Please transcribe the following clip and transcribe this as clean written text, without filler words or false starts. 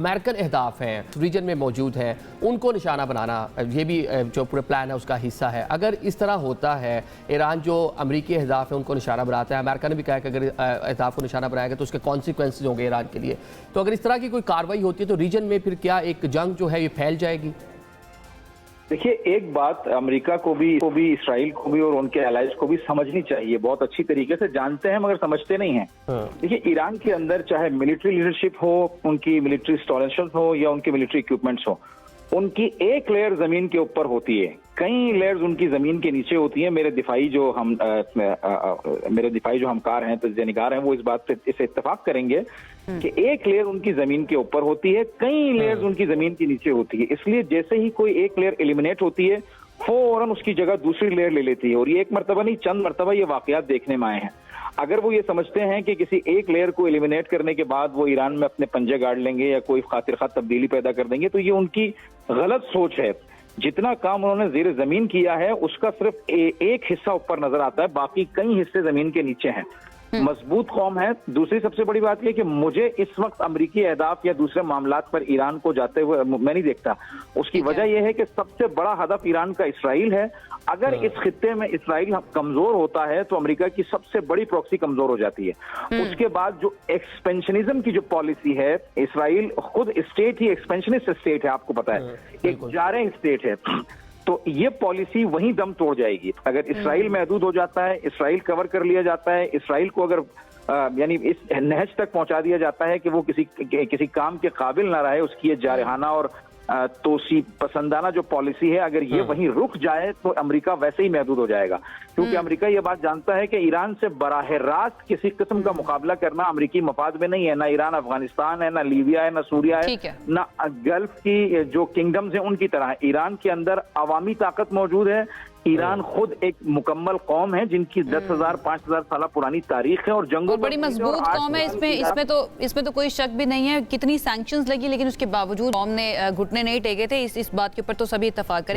American अहदाफ हैं reason में मौजूद हैं, उनको निशाना बनाना ये भी जो पूरे प्लान है उसका हिस्सा है। अगर इस तरह होता है, ईरान जो अमरीकी अहदाफ है उनको निशाना बनाता है, अमेरिका ने भी कहा है कि अगर अहदाफ को निशाना बनाएगा तो उसके कॉन्सिक्वेंसेज होंगे ईरान के लिए। तो अगर इस तरह की कोई कार्रवाई होती है तो रीजन में फिर क्या एक जंग जो है ये फैल जाएगी? देखिए, एक बात अमेरिका को भी इसराइल को भी और उनके एलाइज को भी समझनी चाहिए। बहुत अच्छी तरीके से जानते हैं मगर समझते नहीं हैं। देखिए, ईरान के अंदर चाहे मिलिट्री लीडरशिप हो, उनकी मिलिट्री इंस्टॉलेशन हो या उनके मिलिट्री इक्विपमेंट्स हो, उनकी एक लेयर जमीन के ऊपर होती है, कई लेयर्स उनकी जमीन के नीचे होती हैं। मेरे दिफाई जो हमकार हैं, तजनिगार हैं, वो इस बात पे इसे इत्तेफाक करेंगे कि एक लेयर उनकी जमीन के ऊपर होती है, कई लेयर्स उनकी जमीन के नीचे होती है। इसलिए जैसे ही कोई एक लेयर एलिमिनेट होती है, फौरन उसकी जगह दूसरी लेयर ले लेती है। और ये एक मरतबा नहीं, चंद मरतबा ये वाकयात देखने में आए हैं। अगर वो ये समझते हैं कि किसी एक लेयर को एलिमिनेट करने के बाद वो ईरान में अपने पंजे गाड़ लेंगे या कोई खातिर खा तब्दीली पैदा कर देंगे, तो ये उनकी गलत सोच है। जितना काम उन्होंने ज़ेर जमीन किया है उसका सिर्फ एक हिस्सा ऊपर नजर आता है, बाकी कई हिस्से जमीन के नीचे हैं। मजबूत कौम है। दूसरी सबसे बड़ी बात यह कि मुझे इस वक्त अमरीकी अहदाफ या दूसरे मामलात पर ईरान को जाते हुए मैं नहीं देखता। उसकी वजह यह है कि सबसे बड़ा हदफ ईरान का इसराइल है। अगर इस खित्ते में इसराइल कमजोर होता है तो अमेरिका की सबसे बड़ी प्रॉक्सी कमजोर हो जाती है। उसके बाद जो एक्सपेंशनिज्म की जो पॉलिसी है, इसराइल खुद स्टेट ही एक्सपेंशनिस्ट स्टेट है, आपको पता है, एक जारे स्टेट है। तो ये पॉलिसी वहीं दम तोड़ जाएगी। अगर इसराइल महदूद हो जाता है, इसराइल कवर कर लिया जाता है, इसराइल को अगर यानी इस नहज तक पहुंचा दिया जाता है कि वो किसी काम के काबिल ना रहे, उसकी ये जारहाना और तोसी पसंदाना जो पॉलिसी है, अगर ये वहीं रुक जाए तो अमेरिका वैसे ही महदूद हो जाएगा। क्योंकि अमेरिका ये बात जानता है कि ईरान से बराह रास्त किसी किस्म का मुकाबला करना अमेरिकी मफाद में नहीं है। ना ईरान अफगानिस्तान है, ना लीबिया है, ना सूरिया है, ना गल्फ की जो किंगडम्स हैं उनकी तरह है। ईरान के अंदर अवामी ताकत मौजूद है। ईरान खुद एक मुकम्मल कौम है जिनकी 10,000 5,000 साल पुरानी तारीख है और जंगों बड़ी मजबूत कौम है। इसमें तो कोई शक भी नहीं है। कितनी सैंक्शंस लगी लेकिन उसके बावजूद कौम ने घुटने नहीं टेके थे। इस बात के ऊपर तो सभी इत्तेफाक करें।